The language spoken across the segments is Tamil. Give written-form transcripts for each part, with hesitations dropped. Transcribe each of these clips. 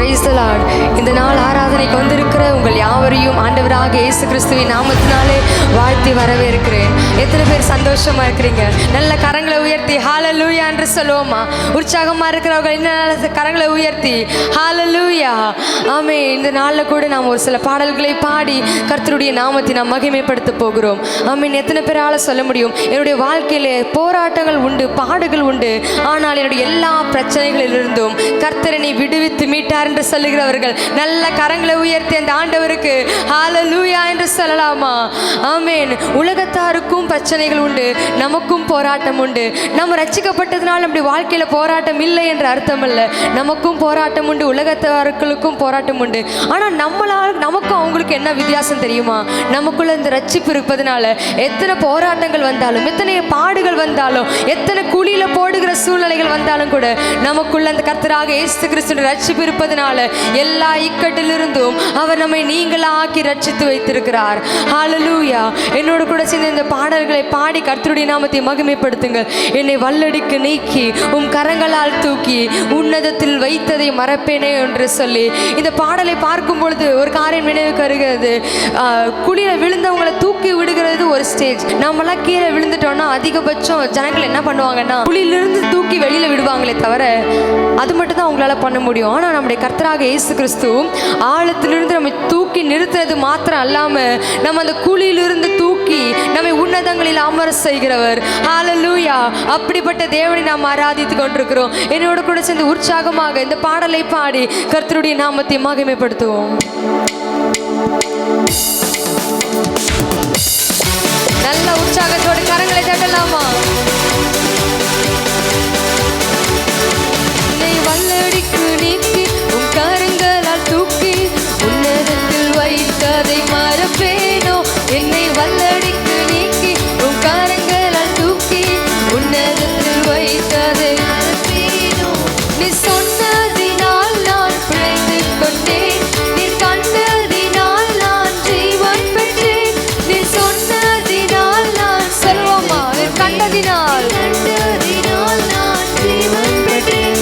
Praise the Lord. இந்த நாள் ஆராதனைக்கு வந்திருக்கிற உங்கள் யாவரையும் ஆண்டவராக இயேசு கிறிஸ்துவின் நாமத்தினாலே வாழ்த்தி வரவேற்கிறேன். எத்தனை பேர் சந்தோஷமா இருக்கிறீங்க? நல்ல கரங்களை உயர்த்தி ஹalleluya என்று சொல்லுவோமா? உற்சாகமா இருக்கிறவங்க என்ன கரங்களை உயர்த்தி ஹalleluya. ஆமென். இந்த நாளில் கூட நாம் ஒரு சில பாடல்களை பாடி கர்த்தருடைய நாமத்தை நாம் மகிமைப்படுத்த போகிறோம். ஆமென். எத்தனை பேரால சொல்ல முடியும்? என்னுடைய வாழ்க்கையிலே போராட்டங்கள் உண்டு, பாடுகள் உண்டு, ஆனால் என்னுடைய எல்லா பிரச்சனைகளிலிருந்தும் கர்த்தரனை விடுவித்து மீட்டார் என்று சொல்லுகிறவர்கள் நல்ல கரங்களை உயர்த்தி அந்த ஆண்டவருக்கு ஹalleluya என்று சொல்லலாமா? ஆமென். உலகத்தாருக்கும் பிரச்சனைகள் உண்டு, நமக்கும் போராட்டம் உண்டு. நம்ம ரட்சிக்கப்பட்டதுனால நம்முடைய வாழ்க்கையில போராட்டம் இல்லை என்று அர்த்தம் அல்ல. நமக்கும் போராட்டம் உண்டு, உலகத்தாருக்கும் போராட்டம் உண்டு. ஆனால் நமக்கும் அவங்களுக்கு என்ன வித்தியாசம் தெரியுமா? நமக்குள்ள இந்த ரட்சிப்பு இருப்பதனால எத்தனை போராட்டங்கள் வந்தாலும், எத்தனை பாடுகள் வந்தாலும், எத்தனை குழியில போடுகிற சூழ்நிலைகள் வந்தாலும் கூட நமக்குள்ள அந்த கர்த்தராக இயேசு கிறிஸ்துவின் ரட்சிப்பு இருப்பதனால எல்லா இக்கட்டிலிருந்தும் அவர் நம்மை நீங்களாக்கி ரட்சித்து வைத்திருக்கிறார். ஹalleluya. என்னோடு கூட சேர்ந்து இந்த பாடல்களை பாடி கர்த்தருடைய நாமத்தை மகிமைப்படுத்துங்கள். என்னை வல்லடிக்கு நீக்கி உம் கரங்களால் தூக்கி உன்னதத்தில் வைத்ததை மறப்பேனே என்று சொல்லி இந்த பாடலை பார்க்கும் பொழுது ஒரு காரியம் நினைவுக்கு வருகிறது. குழியில விழுந்தவங்களை தூக்கி விடுகிறது ஒரு ஸ்டேஜ். நம்மளாம் கீழே விழுந்துட்டோம்னா அதிகபட்சம் ஜனங்கள் என்ன பண்ணுவாங்கன்னா குழியிலிருந்து தூக்கி வெளியில விடுவாங்களே தவிர அது மட்டும் தான் அவங்களால பண்ண முடியும். ஆனால் நம்முடைய கர்த்தராக இயேசு கிறிஸ்து ஆழத்திலிருந்து நம்ம தூக்கி நிறுத்துறது மாத்திரம் அல்லாம நம்ம அந்த குழியிலிருந்து தூக்கி நம்மை உன்னதங்களில் அமர செய்கிறவர். ஹalleluya. அப்படிப்பட்ட தேவனை நாம் ஆராதித்து கொண்டிருக்கிறோம். என்னோட கூட சேர்ந்து உற்சாகமாக இந்த பாடலை பாடி கர்த்தருடைய நாமத்தை மகிமைப்படுத்துவோம். நல்ல உற்சாகத்தோடு கரங்களை தட்டலாமா? வல்லடிக்கு நீக்கி உன் கரங்களால் தூக்கி உன்னதத்தில் வைத்ததை மறப்பேனோ? என்னை வல்லடிக்கு நீக்கி உன் கரங்களால் தூக்கி உன்னதத்தில் வைத்ததை மறப்பேனோ? நீ சொன்னதினால் நான் பிழைத்து கொண்டேன், நீ கண்டதினால் நான் ஜீவன் பெற்றேன். நீ சொன்னதினால் நான் சொல்வோமா? நீ கண்டதினால் நான் ஜீவன் பெற்றேன்.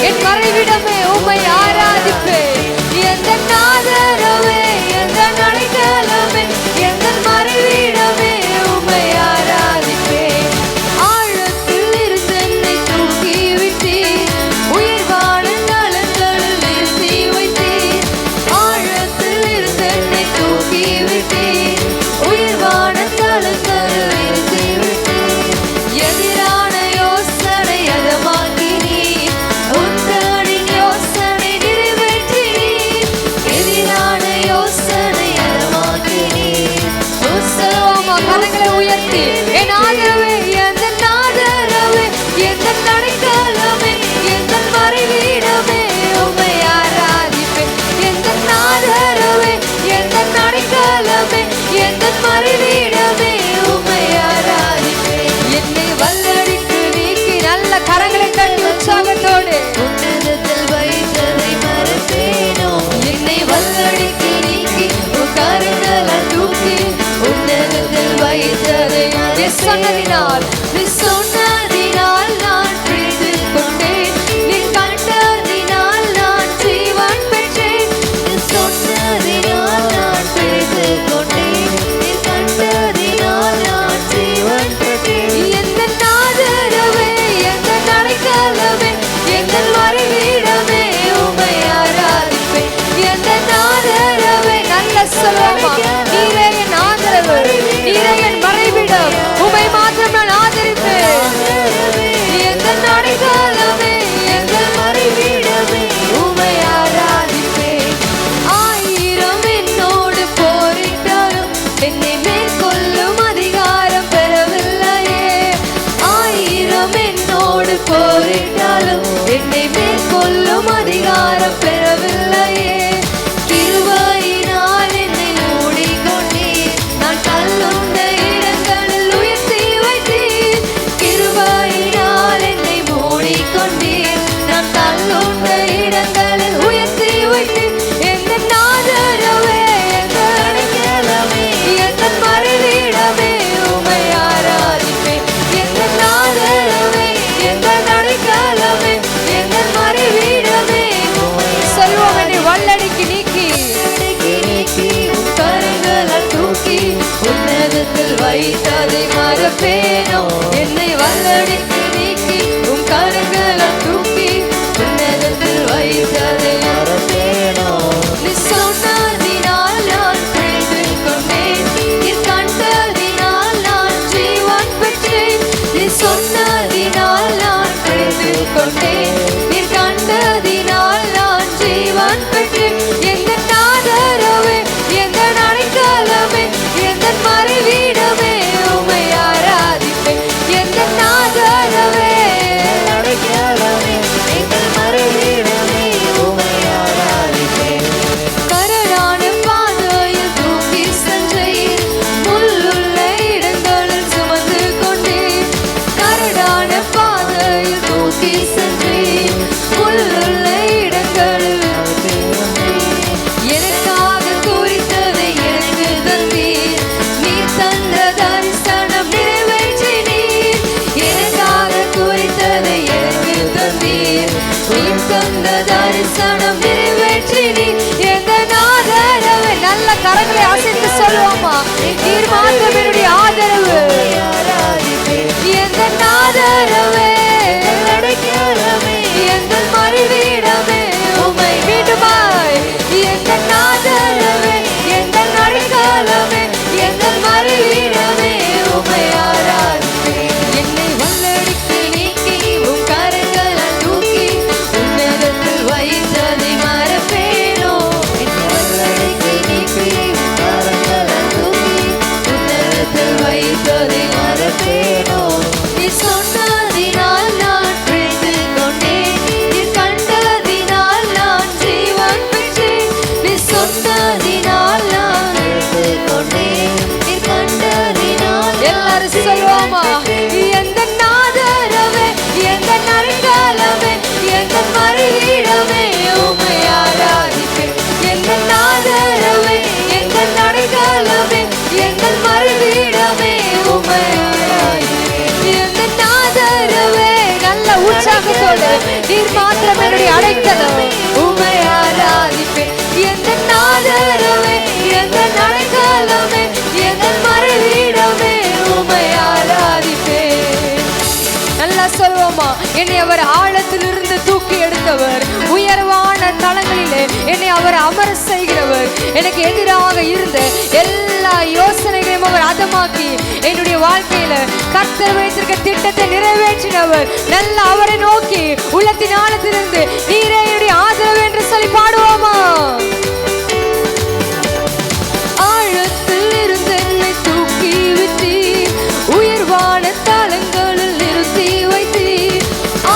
என் மறைவிடமே உம்மை ஆராதிப்பேன். எந்த நாதரவே, எந்த நடைக்கலமே, எந்த மறைவிடமே உம்மை ஆராதிப்பேன். ஆழத்தில் இருந்து என்னை தூக்கி விட்டீர், உயர்வான நலங்களில் நிறுத்தி வைத்தீர். ஆழத்தில் இருந்து என்னை தூக்கி விட்டீர், உயர்வான நலங்களில் நிறுத்தி விட்டீர். எதிரான யோசனை அதமாக்கி உயர்த்தி என் ஆதரவே, எந்த நாதரவே, எந்த நடைக்கலமே, எந்த மறைவிடமே உம்மை ஆராதிப்பேன். எந்த நாதரவே, எந்த நடைக்கலமே, எந்த மறைவிடமே உம்மை ஆராதிப்பேன். என்னை வல்லடிக்கு நீக்கி நல்ல கரங்களை தட்டி உற்சாகத்தோடு உன்னதத்தில் வைத்ததை மறப்பேனோ? என்னை வல்லடிக்கு நீக்கி உன் கரங்களால் தூக்கி உன்னதத்தில் வைத்ததை நீ சொன்னதினால் நான் பிடித்து கொண்டேன், நீ கண்டதினால் நான் ஜீவன் பெற்றேன். நீ சொன்னதினால் நான் பிடித்து கொண்டேன், நீ கண்டதினால் நான் ஜீவன் பெற்றேன். எந்த நாதரவே, எந்த நடைக்கலமே, எந்த மறைவிடமே உம்மை ஆராதிப்பேன். எந்த நாதரவே, நல்ல சொல்லுமா, நீரே என் ஆதரவு, நீரே என் மறைவிடம், உம்மை மாத்திரம் நான் ஆதரி போரிட்டாலும் என்னை மேற்கொள்ளும் அதிகாரம் பெறவில்லையே. கிருபையினால் என்னை மூடிக்கொண்டீர், நான் தள்ளுண்ட இடங்களில் உயர்த்தி வைத்தீர். கிருபையினால் என்னை மூடிக்கொண்டீர், நான் தள்ளுண்ட இடங்களில் உயர்த்தி வைத்தீர். எங்கள் ஆதரவே, எங்கள் அடைக்கலமே, எங்கள் மறைவிடமே, உம்மை ஆராதிப்பேன். எங்கள் ஆதரவே, எங்கள் அடைக்கலமே, எங்கள் மறைவிடமே. சொல்வோம், என்னை வல்லடிக்கு நீக்கி கரங்களால் தூக்கி உன்னதத்தில் வைத்ததை மறப்பேனோ. என்னை வல்லடிக்கு நீக்கி உம் கரங்களால் தூக்கி உன்னதத்தில் வைத்ததை மறப்பேனோ. நீ சொன்னதினால் நான் பிழைத்துக் கொண்டேன், நீ கண்டதினால் நான் ஜீவன் பெற்றேன். நீ சொன்னதினால் நான் பிழைத்துக் கொண்டேன், நீ கண்டதினால் நான் ஜீவன் பெற்றேன். எங்கள் ஆதரவே, எங்கள் அடைக்கலமே, எங்கள் மறைவிடமே, உம்மை ஆராதிப்பேன். எங்கள் ஆதரவே, அடைக்கலமே, எங்கள் மறைவிடமே, உம்மை ஆராதிப்பேன். கரடான பாதையில் தூக்கி சென்றீர், முள்ளுள்ள இடங்களில் சுமந்து கொண்டீர். கரடான பாதையில் தூக்கி சென்றீர், முள்ளுள்ள இடங்களில் எனக்காக குறித்ததை எனக்கு தந்தீர். நீ தந்த தரிசனம் நிறைவேற்றினீர். எனக்காக குறித்ததை எனக்கு தந்தீர். நீ தந்த தரிசனம் நிறைவேற்றினீர். எங்கள் ஆதரவு, நல்ல கரங்களை அசைத்து சொல்லுவோமா, நீர் மாத்திரம் என்னுடைய ஆதரவு. எங்கள் ஆதரவே, எங்கள் மறைவிடமே, உம்மை மீண்டுமாய். எங்கள் ஆதரவே, எங்கள் அடைக்கலமே, எங்கள் மறைவிடமே, உம்மை ஆராதிப்பேன். என்னை வல்லடிக்கு நீக்கி உம் கரங்களால் தூக்கி உன்னதத்தில் வைத்ததை மறப்பேனோ. என்னை வல்லடிக்கு நீக்கி உம் கரங்களால் தூக்கி உன்னதத்தில் வைத்ததை மறப்பேனோ. நீ சொன்னதினால் நான் பிழைத்துக் கொண்டேன், நீ கண்டதினால் நான் ஜீவன் பெற்றேன். நீ சொன்னதினால் நான் பிழைத்துக் கொண்டேன், நீ கண்டதினால். எல்லாரும் சொல்லுவோமா, எங்கள் ஆதரவே, எங்கள் அடைக்கலமே, எங்கள் மறைவிடமே, உம்மை ஆராதிப்பேன். எங்கள் ஆதரவே, எங்கள் அடைக்கலமே, எங்கள் மறைவிடமே, உம்மை ஆராதிப்பேன். எங்கள் ஆதரவே, நல்ல உற்சாகத்தோடு, நீர் மாத்திரம் என்னுடைய அடைக்கலம், உம்மை ஆராதிப்பேன். எங்கள் ஆதரவே, எங்கள் அடைக்கலமே, எங்கள் மறைவிடமே, உம்மை ஆராதிப்பேன். நல்லா சொல்வோமா, என்னை அவர் ஆழத்திலிருந்து தூக்கி எடுத்தவர், உயர்வான தளங்களிலே என்னை அவர் அமர செய்கிறவர். எனக்கு எதிராக இருந்த எல்லா யோசனைகளையும் அவர் அதமாக்கி என்னுடைய வாழ்க்கையில கர்த்தர் வைத்திருக்க திட்டத்தை நிறைவேற்றினவர். நல்ல அவரை நோக்கி உள்ளத்தின் ஆழத்திலிருந்து நீரே என்னுடைய ஆதரவு என்று சொல்லி பாடுவோமா. ஆழத்தில் இருந்து என்னை தூக்கி விட்டீர், உயர்வான தளங்களில் நிறுத்தி வைத்தீர்.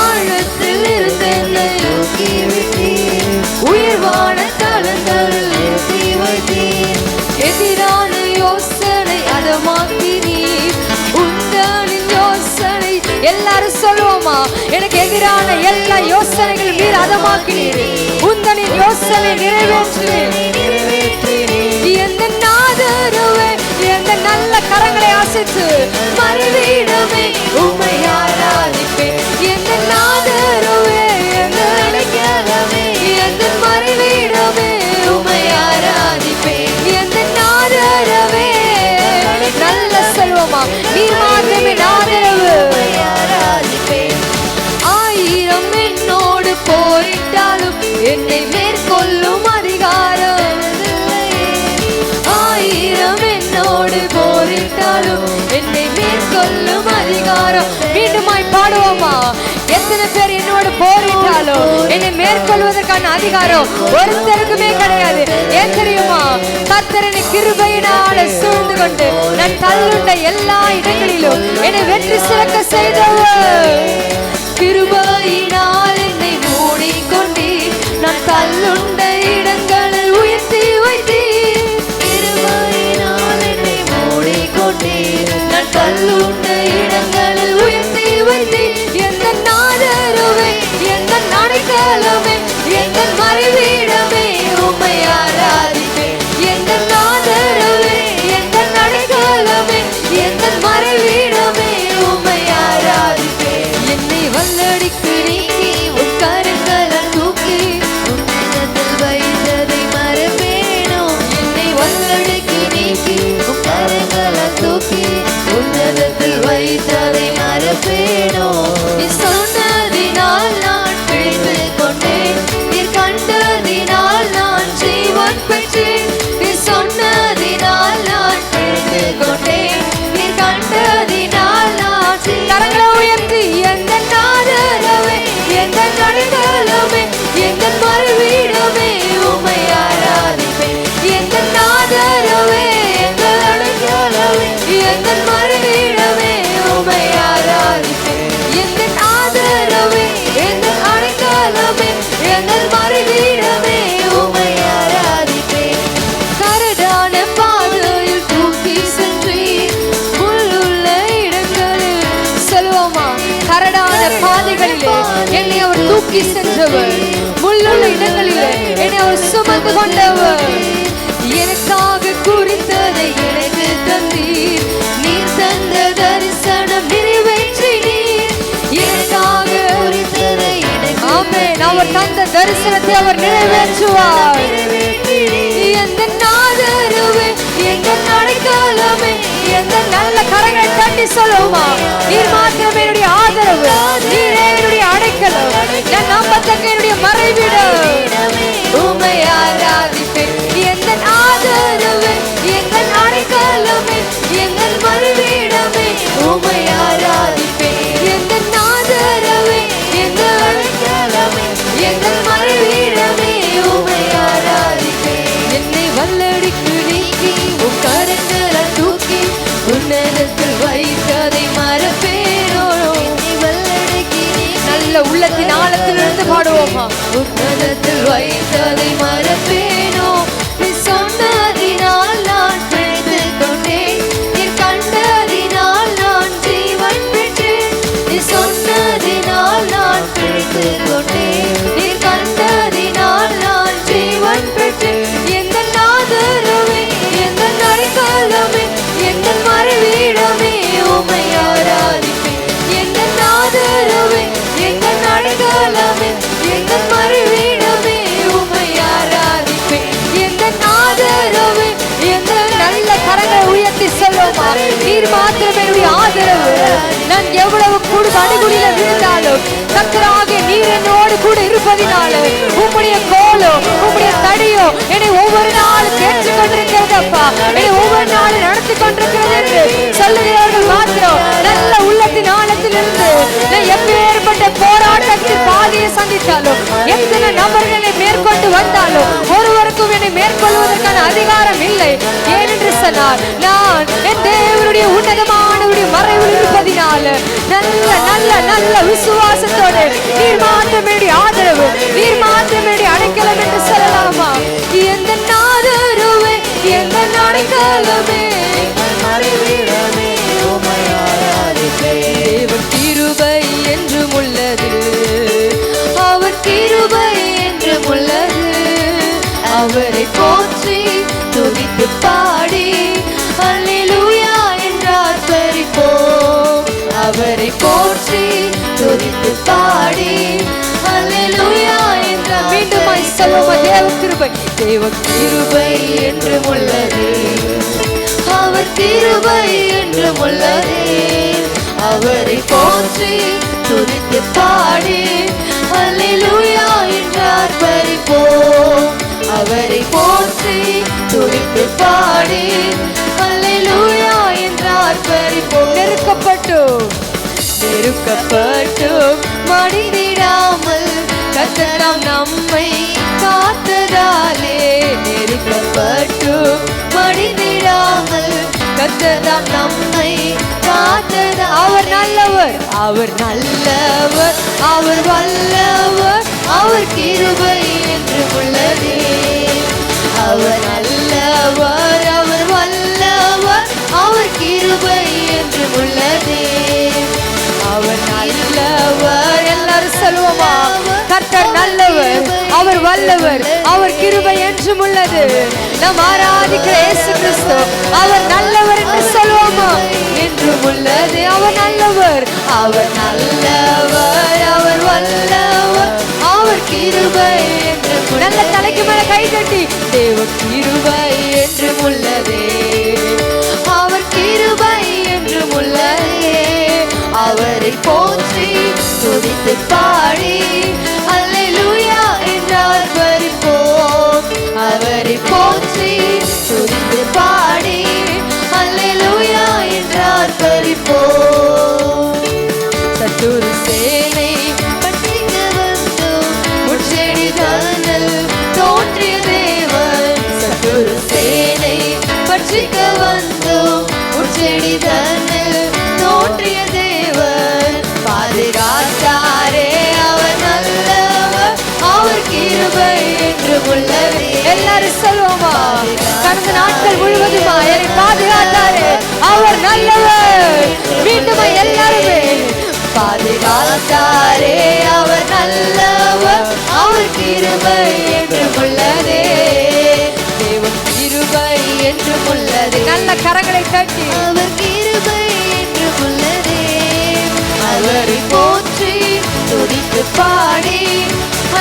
ஆழத்தில் இருந்து என்னை தூக்கி விட்டீர், உயர்வான தளங்களில் நிறுத்தி வைத்தீர். எதிரான யோசனை அதமாக்கினீர், உந்தனின் யோசனை. எல்லாரும் சொல்லுவோமா, எனக்கு எதிரான எல்லா யோசனைகள் மீது அதமாக்கினீர், உந்தனின் யோசனை நிறைவேற்றினீர். எங்கள் ஆதரவே, எங்கள் நல்ல கரங்களை அசைத்து மறைவிடமே, உம்மை ஆராதிப்பேன். எங்கள் ஆதரவே, எங்கள் அடைக்கலமே, எங்கள் மறைவிடமே, உம்மை ஆராதிப்பேன். எங்கள் ஆதரவே, நல்ல செல்வமா, நீர் மாத்திரமே ஆதரவு. ஆயிரம் என்னோடு போரிட்டாலும் என்னை மேற்கொள்ளும் அதிகாரம். ஆயிரம் என்னோடு போரிட்டாலும் என்னை மேற்கொள்ளும் அதிகாரம். மீண்டுமாய் பாடுவோமா, எத்தனை பேர் என்னோடு போரிட்டாலும் என்னை மேற்கொள்வதற்கான அதிகாரம் ஒருத்தருக்குமே கிடையாது. ஏன் தெரியுமா, கர்த்தர் என்னை கிருபையினால சூழ்ந்து கொண்டு நான் தள்ளுண்ட எல்லா இடங்களிலும் என்னை வெற்றி சிறக்க செய்தவர். கிருபையினால் என்னை மூடிக்கொண்டீர். நான் தள்ளுண்ட இடங்களில் உயர்த்தி வைத்தீர். கிருபையினால் என்னை மூடிக்கொண்டீர். நான் தள்ளுண்ட இடங்களில் உயர்த்தி வைத்தீர். எந்த ஆதரவே, எந்த அடைக்கலமே, எந்த மறைவிடமே, உம்மை ஆராதிப்பேன். எந்த ஆதரவே, எந்த அடைக்கலமே, எந்த மறைவிடமே, உம்மை ஆராதிப்பேன். என்னை வல்லடிக்கு நீக்கி உன் கரங்களால் தூக்கி உன்னிடத்தில் வைத்ததை மறப்பேனோ. என்னை வல்லடிக்கு நீக்கி உன் கரங்களால் தூக்கி உன்னதத்தில் வைத்ததை மறப்பேனோ. நீ சொன்னதினால் நான் பிழைத்துக் கொண்டேன். நீர் கண்டதினால் நான் ஜீவன் பெற்றேன். நீ சொன்னதினால் நான் பிழைத்துக் கொண்டேன். நீர் கண்டதினால் நான் கரங்களை உயர்த்தி எந்த ஆதரவே, எந்த அடைக்கலமே, எந்த மறைவிடமே, உம்மை ஆராதிப்பேன். எந்த ஆதரவே, எந்த அடைக்கலமே, எந்த மறைவிடமே, உம்மை ஆராதிப்பேன். எந்த ஆதரவே, எந்த அடைக்கலமே, எந்த மறைவிடமே, உம்மை ஆராதிப்பேன். கரடான பாதையில் தூக்கி சென்றீர். முள்ளுள்ள இடங்களில் செல்வோமா? கரடான பாதைகளிலே என்னை அவர் தூக்கி சென்றவர். முள்ளுள்ள இடங்களிலே என்னை அவர் சுமந்து கொண்டவர். எனக்காக குறித்ததை எனக்கு தந்தீர். நீர் தந்த தரிசனம் நிறைவேற்றினீர். எனக்காக குறித்ததை எனக்கு ஆமென். அவர் தந்த தரிசனத்தை அவர் நிறைவேற்றுவார். எந்த ஆதரவே, எந்த அடைக்கலமே, எந்த நல்ல கரங்களை தட்டி சொல்லுவோமா? நீர் மாத்திரமே என்னுடைய ஆதரவு, நீரே என்னுடைய அடைக்கலம், நான் நம்பத்தக்க என்னுடைய மறைவிடம். உம்மை ஆராதிப்பேன். எந்த ஆதரவே, எந்த அடைக்கலமே, எந்த மறைவிடமே, உம்மை ஆராதிப்பேன். எந்த ஆதரவே, எந்த அடைக்கலமே, எந்த மறைவிடமே, உம்மை ஆராதிப்பேன். என்னை வல்லடிக்கு நீக்கி உன் கரங்களால் தூக்கி உன்னதத்தில் வைத்ததை மறப்பேனோ. நல்ல உள்ளத்தின் ஆழத்திலிருந்து பாடுவோமா? உன்னதத்தில் வைத்ததை மறப்பேனோ. நீ சொன்னதினால் நான் பிழைத்துக் கொண்டேன். நீ கண்டதினால் நான் ஜீவன் பெற்றேன். நீ சொன்னதினால் நான் பிழைத்துக் கொண்டேன். நீ கண்டதினால் நான் ஜீவன் பெற்றேன். எந்த ஆதரவே, எந்த அடைக்கலமே, எந்த மறைவிடமே, உம்மை ஆராதிப்பேன். எந்த ஆதரவே, எந்த அடைக்கலமே, எந்த மறைவிடமே, உம்மை ஆராதிப்பேன். எந்த ஆதரவே, எந்த நல்ல கரங்களை உயர்த்தி சொல்லுமா? நீர் மாத்திரமே என்னுடைய ஆதரவு. நான் எவ்வளவு கூட படுகுடியில விழுந்தாலும் கர்த்தராகிய நீர் என்னோடு கூட இருப்பதினால உம்முடைய கோலோ உம்முடைய தடியோ என்னை ஒவ்வொரு நாளும் கேட்டுக் கொண்டிருக்கிறது அப்பா. என்னை ஒவ்வொரு நாளும் நடத்தி கொண்டிருக்கிறது என்று சொல்லுகிறவர்கள் மாத்திரம் நல்ல உள்ளத்தின் ஆழத்திலிருந்து நான் எப்பேற்பட்ட போராட்டத்தில் பாதையை சந்தித்தாலும், எத்தனை நபர்களை மேற்கொண்டு வந்தாலும் ஒருவருக்கும் என்னை மேற்கொள்வதற்கான அதிகாரம் இல்லை. ஏனென்று சொன்னார், நான் என் தேவனுடைய உன்னதமானவருடைய மறைவில் இருப்பதினால நல்ல நல்ல நல்ல விசுவாசத்தோடு நீர் மாத்திரமே ஆதரவு, நீர் மாத்திரமே அடைக்கலம் என்று சொல்லலாமா? எந்த ஆதரவே, எந்த அடைக்கலமே, மறைவிடமே, உம்மை ஆராதிப்பேன். தேவன் கிருபை என்றும் உள்ளது, அவர் கிருபை என்றும் உள்ளது. அவரை போற்றி துதித்து பாடி அல்லேலூயா என்று ஆர்ப்பரிப்போம். அவரை போற்றி துதித்து பாடி அல்லேலூயா என்று மீண்டுமாய் சொல்லுவோம். தேவ கிருபை, தேவ கிருபை என்றும் உள்ளது, அவர் கிருபை என்றும் உள்ளது. அவரை போற்றி துதித்து பாடி அல்லேலூயா என்று ஆர்ப்பரிப்போம். அவரை போற்றி துதித்து பாடி அல்லேலூயா என்று ஆர்ப்பரிப்போம். நெருக்கப்பட்டும் மடிந்திடாமல் கர்த்தர் நம்மை காத்ததாலே, நெருக்கப்பட்டும் மடிந்திடாமல் கர்த்தர் நம்மை காத்ததா. அவர் நல்லவர். நல்லவர், அவர் நல்லவர், அவர் வல்லவர், அவர் கிருபை என்று உள்ளதே. அவர் நல்லவர், அவர் வல்லவர், அவர் கிருபை என்று உள்ளதே. அவர் நல்லவர். எல்லாரும் சொல்லுவோமா? கர்த்தர் நல்லவர், அவர் வல்லவர், அவர் கிருபை என்றும் உள்ளது. நாம் ஆராதிக்கிற இயேசு கிறிஸ்து அவர் நல்லவர் என்று சொல்லுவோமா? என்றும் உள்ளது. அவர் நல்லவர், அவர் நல்லவர், அவர் வல்லவர், அவர் கிருபை என்று. நல்ல தலைக்கு மேல கை தட்டி தேவ கிருபை என்றும் உள்ளதே. அவர் கிருபை என்றும் உள்ளதே. அவரை போற்றி துதித்து பாடி அல்லேலூயா என்றார் பரிப்போம். அவரை போற்றி துதித்து பாடி அல்லேலூயா என்றார் பரிப்போம். சத்துரு சேனை பற்றிக்க வந்தோம், முட்செடி தன்னல் தோன்றிய தேவன். சத்துரு சேனை பற்றிக்க வந்தோம், முட்செடி தன்னல் தோன்றிய தேவன். பாதுகாத்தாரே அவர் நல்லவர், அவர் கிருபை என்று உள்ளதே. எல்லாரும் சொல்லுவோமா? கடந்த நாட்கள் முழுவதுமா என்னை பாதுகாத்தாரே அவர் நல்லவர். மீண்டுமா எல்லாருமே பாதுகாத்தாரே அவர் நல்லவர், அவர் கிருபை என்று உள்ளதே. தேவன் கிருபை என்று உள்ளது. நல்ல கரங்களை தட்டி அவர் கிருபை என்று உள்ளதே. அவரை போற்றி துதித்து பாடி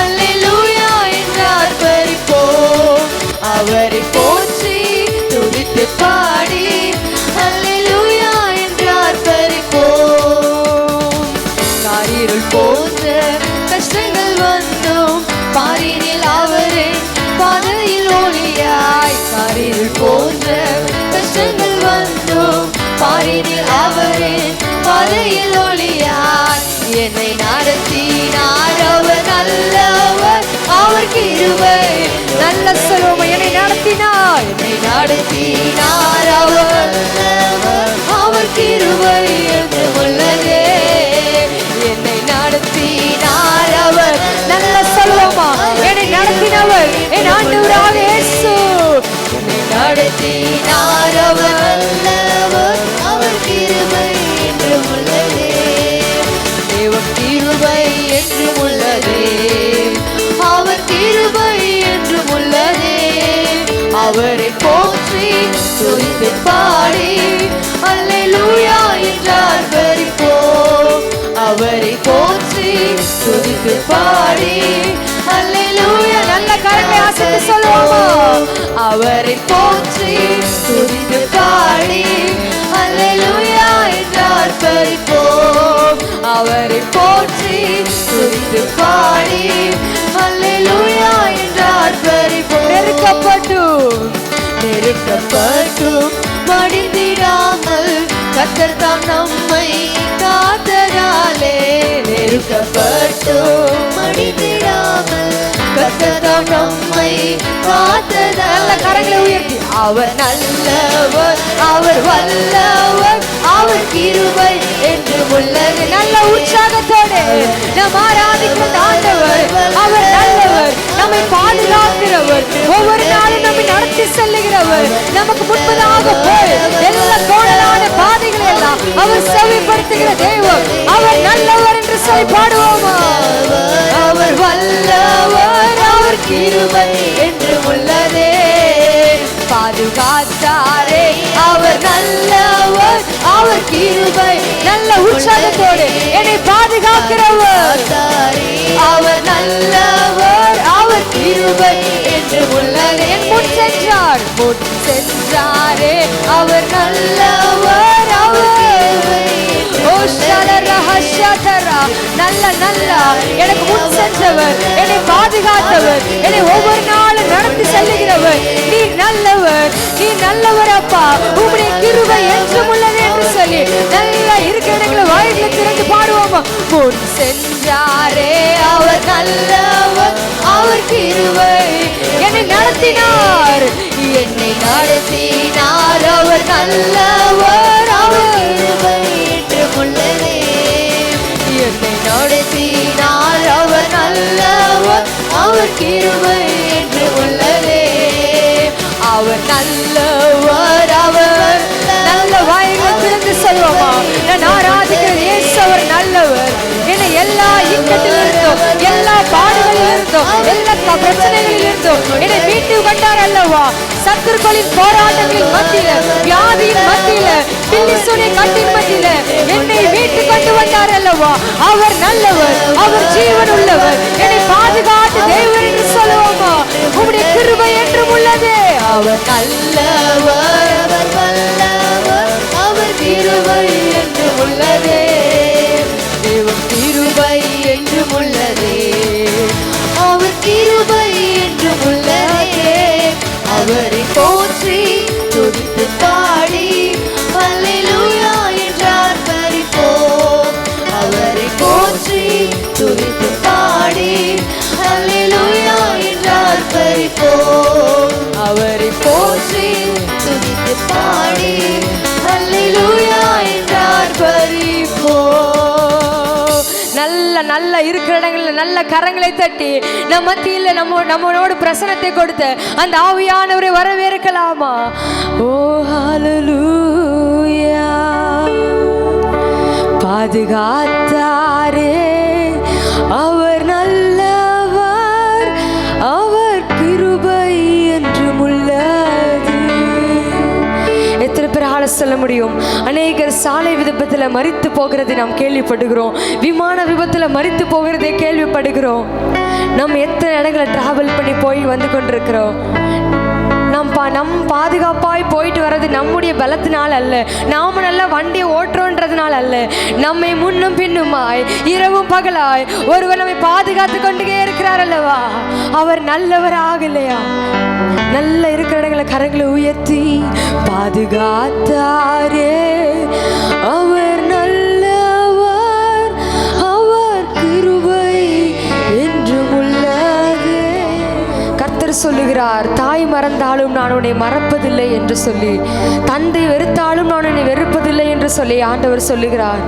அல்லேலூயா என்றார் பரிப்போம். அவரை போற்றி துதித்து பாடி அல்லேலூயா என்றார் பரிப்போம். காரிருள் போன்ற கஷ்டங்கள் வந்தோம், பாரினில் அவரே பாதையில் ஒளியாய். காரிருள் போன்ற கஷ்டங்கள் வந்தோம், பாரினில் அவரே பாதையில் ஒளியாய். என்னை நடத்தினார் அவர் நல்லவர், அவர் கிருபை. நல்ல சொல்லுவோம். என்னை நடத்தினார், என்னை நடத்தினார் அவர் நல்லவர், அவர் கிருபை என்று உள்ளதே. என்னை நடத்தினார் அவர். நல்ல சொல்லுவோமா? என்னை நடத்தினவர் என் ஆண்டவராக இயேசு. என்னை நடத்தினார் அவர் நல்லவர், அவர் கிருபை என்று உள்ளதே. தேவ கிருபை என்று உள்ளதே. அவர் கிருபை என்று உள்ளதே. அவரை போற்றி துதித்து பாடி அல்லேலூயா என்றார் பரிப்போம். அவரை போற்றி துதித்து பாடி அல்லேலூயா. நல்ல கரங்களை அசைத்து சொல்லுவோமா? அவரை போற்றி துதித்து பாடி அல்லேலூயா என்றார் பரிப்போம். அவரை போற்றி துதித்து பாடி அல்லேலூயா என்றார் பரிப்போம். நெருக்கப்பட்டும் மடிந்திடாமல் கர்த்தர் தாம் நம்மை காத்ததாலே. நெருக்கப்பட்டும் மடிந்திடாமல் கர்த்தர் தாம் நம்மை காத்ததாலே. நல்ல கரங்களை உயர்த்தி அவர் நல்லவர், அவர் வல்லவர், அவர் கிருபை என்று உள்ளது. நல்ல உற்சாகத்தோடு நாம் ஆராதிக்கிற ஆண்டவர் அவர் நல்லவர், நம்மை பாதுகாக்கிறவர், ஒவ்வொரு நாளும் நம்மை நடத்தி செல்லுகிறவர், நமக்கு முன்பதாக போய் எல்லா கோணலான பாதைகளை எல்லாம் அவர் செவிப்படுத்துகிற தெய்வம். அவர் நல்லவர் என்று சொல்லி பாடுவோமா? அவர் வல்லவர், அவர் கிருபை என்று உள்ளதே. பாதுகாத்தாரே அவர் நல்லவர், அவர் கிருபை. நல்ல உற்சாகத்தோடு என்னை பாதுகாக்கிறவர் அவர் நல்லவர், அவர் கிருபை என்று உள்ளது. என் முன் சென்றார், முன் சென்றாரே அவர் நல்லவர், அவர் நல்ல நல்ல எனக்கு முன் சென்றவர், என்னை பாதுகாத்தவர், என்னை ஒவ்வொரு நாளும் நடத்தி செல்லுகிறவர். நீ நல்லவர், நீ நல்லவர் அப்பா, உம்முடைய கிருபை என்றும் உள்ளது என்று சொல்லி நல்ல இருக்கிற இடங்களை வாயில திறந்து பாடுவோமா? முன் சென்றாரே அவர் நல்லவர், அவர் கிருபை. என்னை நடத்தினார், என்னை நடத்தினார் அவர் நல்லவர், அவர் கிருபை என்று உள்ளதே. கிருபை என்று உள்ளதே. அவர் நல்லவர், அவர் நல்ல வாய்களை திறந்து சொல்லுவோமா? நான் ஆராதிக்கிற இயேசு அவர் நல்லவர். என்னை எல்லா இக்கட்டில் இருந்தோம், எல்லா பாடுகளில் இருந்தோம், எல்லா பிரச்சனைகளில் இருந்தோம் என்னை மீட்டு கொண்டார் அல்லவா? சத்துருக்களின் போராட்டங்களின் மத்தியில, வியாதியின் மத்தியில, பில்லி சூனிய கட்டின் மத்தியில என்னை மீட்டு கொண்டு வந்தார் அல்லவா? அவர் நல்லவர், அவர் ஜீவன் உள்ளவர், என்னை பாதுகாத்து தேவன் என்று சொல்லுவோமா? உம்முடைய கிருபை என்றும் உள்ளதே. அவர் நல்லவர், அவர் வல்லவர், அவர் கிருபை என்று உள்ளதே. தேவன் கிருபை என்றும் உள்ளதே. அவர் கிருபை என்று உள்ளதே. அவரை போற்றி துதித்து பாடி அல்லேலூயா என்று ஆர்ப்பரிப்போம். அவரை போற்றி துதித்து பாடி அல்லேலூயா என்று ஆர்ப்பரிப்போம். அவரை போற்றி துதித்து பாடி அல்லேலூயா என்று ஆர்ப்பரிப்போம். நல்ல இருக்கிற இடங்களில் நல்ல கரங்களை தட்டி நம் மத்தியில் நம்மளோடு பிரசனத்தை கொடுத்த அந்த ஆவியானவரை வரவேற்கலாமா? ஓ ஹல்லேலூயா. பாதுகாத்தாரே அவர் நல்லவர், அவர் கிருபை என்றும் உள்ளது. எத்தனை பேர் ஆள சொல்ல முடியும்? அநேகர் சாலை விபத்தில் மரித்து போகிறதை நாம் கேள்விப்படுகிறோம், விமான விபத்தில் மரித்து போகிறதை கேள்விப்படுகிறோம். நம்ம எத்தனை இடங்களை டிராவல் பண்ணி போய் வந்து கொண்டிருக்கிறோம். நம் பாதுகாப்பாய் போயிட்டு வர்றது நம்முடைய பலத்தினால் அல்ல, நாம நல்லா வண்டியை ஓட்டுறோன்றதுனால அல்ல, நம்மை முன்னும் பின்னுமாய் இரவும் பகலாய் ஒருவர் நம்மை பாதுகாத்து கொண்டே இருக்கிறார் அல்லவா? அவர் நல்லவர் ஆகலையா? நல்ல இருக்கிற இடங்களை கரங்களை உயர்த்தி பாதுகாத்தாரே அவர் நல்லவர், அவர் கிருபை என்றும் உள்ளது. கர்த்தர் சொல்லுகிறார், தாய் மறந்தாலும் நான் உன்னை மறப்பதில்லை என்று சொல்லி, தந்தை வெறுத்தாலும் நான் உன்னை வெறுப்பதில்லை என்று சொல்லி ஆண்டவர் சொல்லுகிறார்.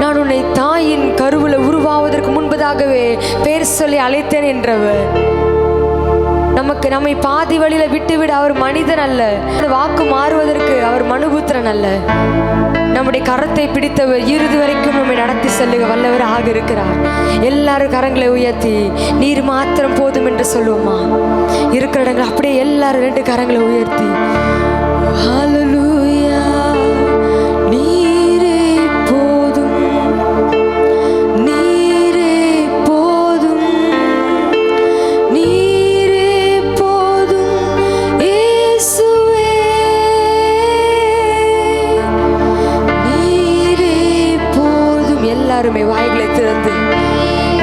நான் உன்னை தாயின் கருவில் உருவாவதற்கு முன்பதாகவே பேர் சொல்லி அழைத்தேன் என்றவர். நம்மை பாதி வழியில விட்டுவிட அவர் மனிதன் அல்ல, வாக்கு மாறுவதற்கு அவர் மனுபுத்திரன் அல்ல. நம்முடைய கரத்தை பிடித்தவர் இறுதி வரைக்கும் நம்மை நடத்தி செல்லுக வல்லவர் ஆக இருக்கிறார். எல்லாரும் கரங்களை உயர்த்தி நீர் மாத்திரம் போதும் என்று சொல்லுவோமா? இருக்கிற இடங்கள் அப்படியே எல்லாரும் 2 கரங்களை உயர்த்தி ஹல்லேலூயா. நீரே போதும், நீரே போதும், நீரே போதும் இயேசுவே, நீரே போதும். எல்லாருமே வாய்களை திறந்து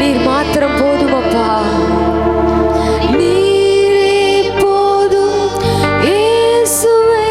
நீர் மாத்திரம் போதும் அப்பா, நீரே போதும் இயேசுவே.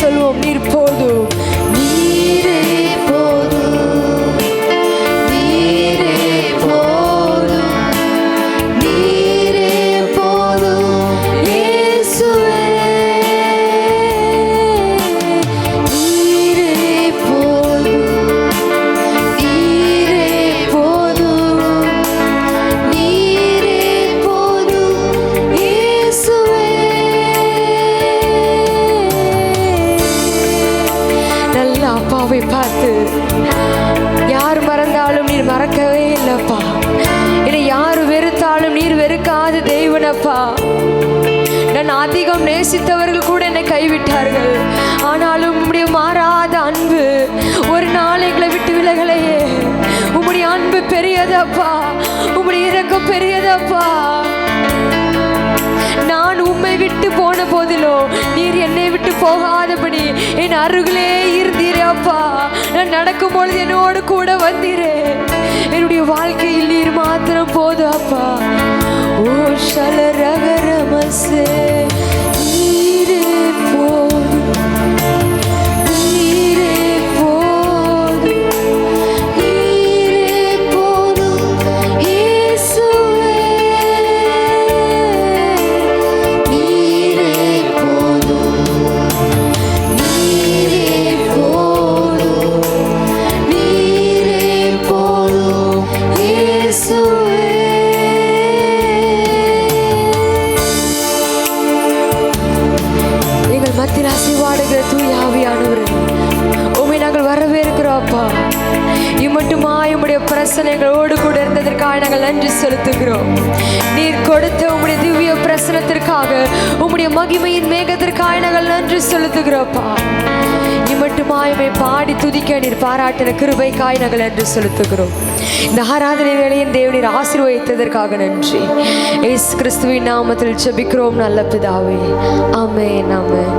சொல்வோம். நீர் போதும், நீரே போதும், நீரே போதும், நீரே போதும் இயேசுவே. நீரே போதும், நீரே போதும், நீரே போதும் இயேசுவே. நல்ல அப்பாவை பார்த்து யார் மறந்தாலும் நீர் மறக்கவே இல்லப்பா. என்னை யார் வெறுத்தாலும் நீர் வெறுக்காத தெய்வனப்பா. நான் அதிகம் நேசித்தவர்கள் கூட என்னை கைவிட்டார்கள். ஆனாலும் உம்முடைய மாறாத அன்பு ஒரு நாள் எங்களை விட்டு விலகலையே. உம்முடைய அன்பு பெரியதப்பா, உம்முடைய இரக்கம் பெரியதப்பா. நான் உம்மை விட்டு போன போதிலோ நீர் என்னை விட்டு போகாதபடி என் அருகிலே இருந்தீரே அப்பா. நான் நடக்கும் பொழுது என்னோடு கூட வந்தீரே. என்னுடைய வாழ்க்கையில் நீர் மாத்திரம் போதும் அப்பா. ஓ ஷலரகரமசே, நீரே போதும், நீரே போதும், நீரே போதும் இயேசுவே. நீரே போதும், நீரே போதும், நீரே போதும் இயேசுவே. எங்கள் மத்தியில் அசைவாடுகிற தூய ஆவியானவரே, உம்மை நாங்கள் வரவேற்கிறோம் அப்பா. இம்மட்டுமாய் உம்முடைய பிரசனைகளோடு கூட இருந்ததற்காக நாங்கள் நன்றி செலுத்துகிறோம். நீர் கொடுத்த உம்முடைய திவ்ய பிரசனத்திற்காக, உம்முடைய மகிமையின் மேகத்திற்காக நாங்கள் நன்றி செலுத்துகிறோம்ப்பா. இம்மட்டுமாய் உம்மை பாடி துதிக்க நீர் பாராட்டின கிருபைக்காய் நாங்கள் நன்றி செலுத்துகிறோம். இந்த ஆராதனை வேளையின் தேவனீர் ஆசீர்வதித்ததற்காக நன்றி. இயேசு கிறிஸ்துவின் நாமத்தில் ஜெபிக்கிறோம் நல்ல பிதாவே. ஆமென், ஆமென்.